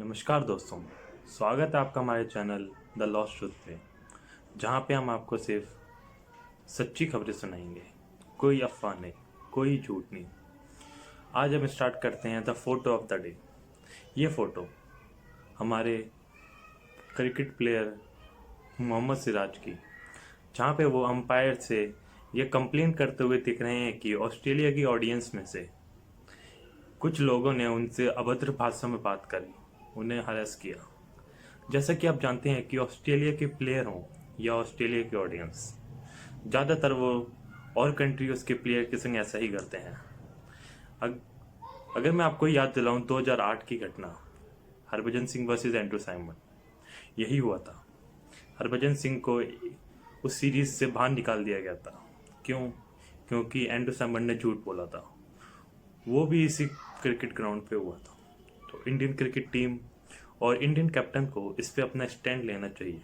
नमस्कार दोस्तों, स्वागत है आपका हमारे चैनल द लॉस्ट ट्रूथ पे, जहाँ पे हम आपको सिर्फ सच्ची खबरें सुनाएंगे। कोई अफवाह नहीं, कोई झूठ नहीं। आज हम स्टार्ट करते हैं the photo of the day. ये फ़ोटो हमारे क्रिकेट प्लेयर मोहम्मद सिराज की, जहाँ पे वो अंपायर से ये कंप्लेन करते हुए दिख रहे हैं कि ऑस्ट्रेलिया की ऑडियंस में से कुछ लोगों ने उनसे अभद्र भाषा में बात करी, उन्हें हरास किया। जैसा कि आप जानते हैं कि ऑस्ट्रेलिया के प्लेयर हों या ऑस्ट्रेलिया की ऑडियंस, ज़्यादातर वो और कंट्रीज के प्लेयर के संग ऐसा ही करते हैं। अगर मैं आपको याद दिलाऊं 2008 की घटना, Harbhajan Singh versus Andrew Simon, यही हुआ था। हरभजन सिंह को उस सीरीज से बाहर निकाल दिया गया था। क्यों? क्योंकि एंड्रू साइमन ने झूठ बोला था। वो भी इसी क्रिकेट ग्राउंड पे हुआ था। तो इंडियन क्रिकेट टीम और इंडियन कैप्टन को इस पे अपना स्टैंड लेना चाहिए।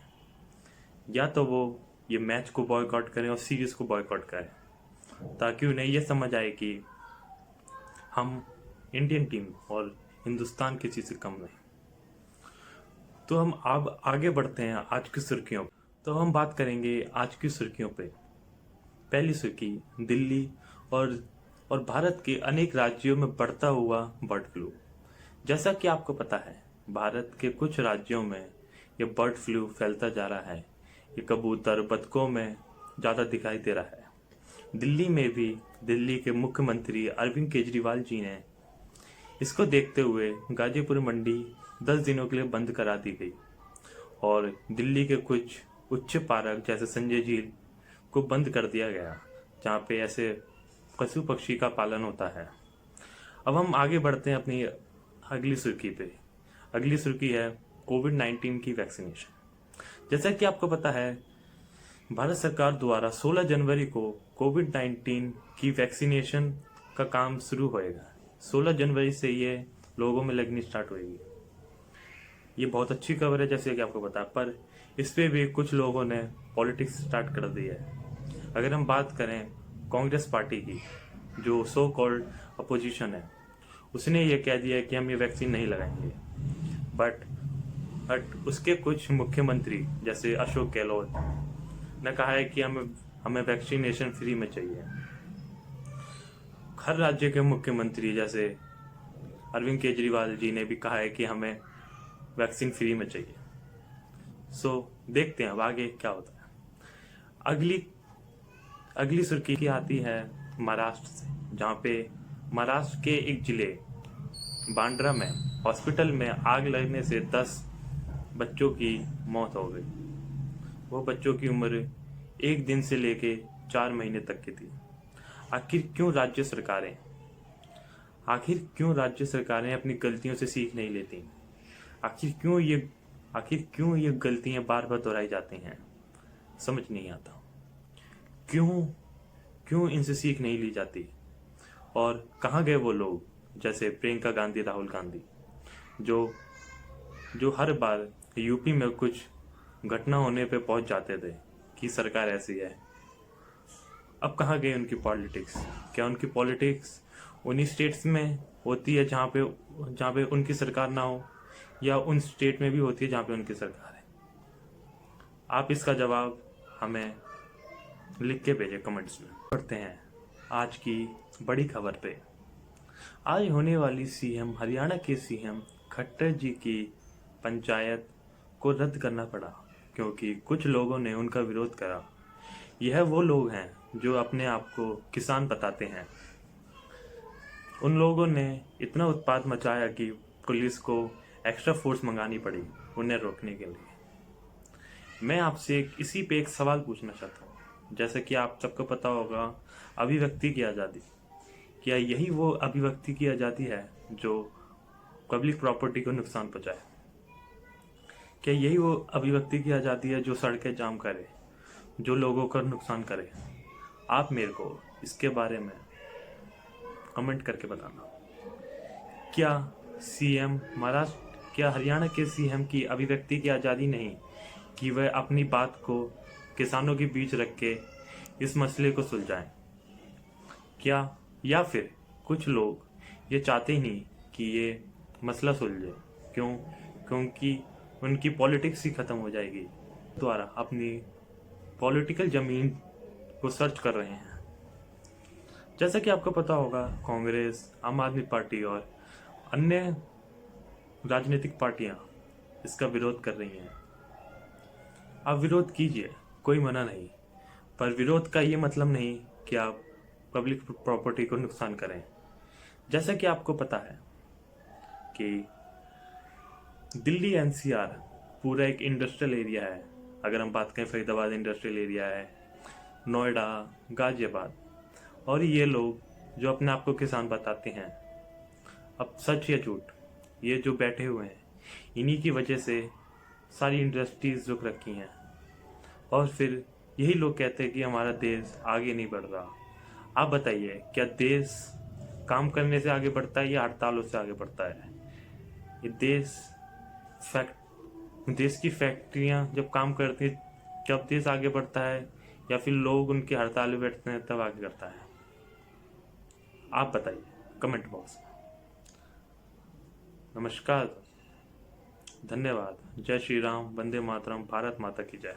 या तो वो ये मैच को बॉयकॉट करें और सीरीज को बॉयकॉट करें, ताकि उन्हें यह समझ आए कि हम इंडियन टीम और हिंदुस्तान किसी से कम नहीं। तो हम अब आगे बढ़ते हैं आज की सुर्खियों। तो हम बात करेंगे आज की सुर्खियों पे। पहली सुर्खी, दिल्ली और भारत के अनेक राज्यों में बढ़ता हुआ बर्ड फ्लू। जैसा कि आपको पता है, भारत के कुछ राज्यों में ये बर्ड फ्लू फैलता जा रहा है। ये कबूतर, बतखों में ज़्यादा दिखाई दे रहा है। दिल्ली में भी दिल्ली के मुख्यमंत्री अरविंद केजरीवाल जी ने इसको देखते हुए गाजीपुर मंडी 10 दिनों के लिए बंद करा दी गई और दिल्ली के कुछ उच्च पार्क जैसे संजय झील को बंद कर दिया गया, जहाँ पे ऐसे पशु पक्षी का पालन होता है। अब हम आगे बढ़ते हैं अपनी अगली सुर्खी पे। अगली सुर्खी है कोविड-19 की वैक्सीनेशन। जैसा कि आपको पता है, भारत सरकार द्वारा 16 जनवरी को कोविड-19 की वैक्सीनेशन का काम शुरू होएगा। 16 जनवरी से ये लोगों में लगनी स्टार्ट होएगी। ये बहुत अच्छी खबर है, जैसे कि आपको पता है, पर इस पे भी कुछ लोगों ने पॉलिटिक्स स्टार्ट कर दी है। अगर हम बात करें कांग्रेस पार्टी की, जो सो कॉल्ड अपोजिशन है, उसने ये कह दिया कि हम ये वैक्सीन नहीं लगाएंगे। बट उसके कुछ मुख्यमंत्री जैसे अशोक गहलोत ने कहा है कि हमें वैक्सीनेशन फ्री में चाहिए। हर राज्य के मुख्यमंत्री जैसे अरविंद केजरीवाल जी ने भी कहा है कि हमें वैक्सीन फ्री में चाहिए। सो देखते हैं अब आगे क्या होता है। अगली सुर्खी की आती है महाराष्ट्र से, जहाँ पे महाराष्ट्र के एक जिले बांद्रा में हॉस्पिटल में आग लगने से 10 बच्चों की मौत हो गई। वो बच्चों की उम्र 1 दिन से लेके 4 महीने तक की थी। आखिर क्यों राज्य सरकारें अपनी गलतियों से सीख नहीं लेती? आखिर क्यों ये गलतियां बार बार दोहराई जाती हैं? समझ नहीं आता। क्यों इनसे सीख नहीं ली जाती? और कहाँ गए वो लोग जैसे प्रियंका गांधी, राहुल गांधी, जो हर बार यूपी में कुछ घटना होने पे पहुंच जाते थे कि सरकार ऐसी है। अब कहाँ गए उनकी पॉलिटिक्स? क्या उनकी पॉलिटिक्स उन्हीं स्टेट्स में होती है जहाँ पे उनकी सरकार ना हो, या उन स्टेट में भी होती है जहाँ पे उनकी सरकार है? आप इसका जवाब हमें लिख के भेजें कमेंट्स में। पढ़ते हैं आज की बड़ी खबर पे। आज होने वाली हरियाणा के सीएम खट्टर जी की पंचायत को रद्द करना पड़ा क्योंकि कुछ लोगों ने उनका विरोध करा। यह वो लोग हैं जो अपने आप को किसान बताते हैं। उन लोगों ने इतना उत्पात मचाया कि पुलिस को एक्स्ट्रा फोर्स मंगानी पड़ी उन्हें रोकने के लिए। मैं आपसे इसी पे एक सवाल पूछना चाहता हूँ। जैसे कि आप सबको पता होगा, अभिव्यक्ति की आज़ादी, क्या यही वो अभिव्यक्ति की आज़ादी है जो पब्लिक प्रॉपर्टी को नुकसान पहुंचाए? क्या यही वो अभिव्यक्ति की आज़ादी है जो सड़कें जाम करे, जो लोगों का नुकसान करे? आप मेरे को इसके बारे में कमेंट करके बताना। क्या हरियाणा के सीएम की अभिव्यक्ति की आज़ादी नहीं कि वह अपनी बात को किसानों के बीच रख के इस मसले को सुलझाएं? या फिर कुछ लोग ये चाहते ही नहीं कि ये मसला सुलझे? क्यों? क्योंकि उनकी पॉलिटिक्स ही ख़त्म हो जाएगी। द्वारा अपनी पॉलिटिकल ज़मीन को सर्च कर रहे हैं। जैसा कि आपको पता होगा, कांग्रेस, आम आदमी पार्टी और अन्य राजनीतिक पार्टियां इसका विरोध कर रही हैं। आप विरोध कीजिए, कोई मना नहीं, पर विरोध का ये मतलब नहीं कि आप पब्लिक प्रॉपर्टी को नुकसान करें। जैसा कि आपको पता है कि दिल्ली एनसीआर पूरा एक इंडस्ट्रियल एरिया है। अगर हम बात करें, फरीदाबाद इंडस्ट्रियल एरिया है, नोएडा, गाजियाबाद, और ये लोग जो अपने आप को किसान बताते हैं, अब सच या झूठ, ये जो बैठे हुए हैं, इन्हीं की वजह से सारी इंडस्ट्रीज रुक रखी हैं। और फिर यही लोग कहते हैं कि हमारा देश आगे नहीं बढ़ रहा। आप बताइए, क्या देश काम करने से आगे बढ़ता है या हड़तालों से आगे बढ़ता है? ये देश की फैक्ट्रियां जब काम करती हैं, जब देश आगे बढ़ता है, या फिर लोग उनकी हड़ताल में बैठते हैं तब आगे करता है? आप बताइए कमेंट बॉक्स में। नमस्कार, धन्यवाद, जय श्री राम, वंदे मातरम, भारत माता की जय।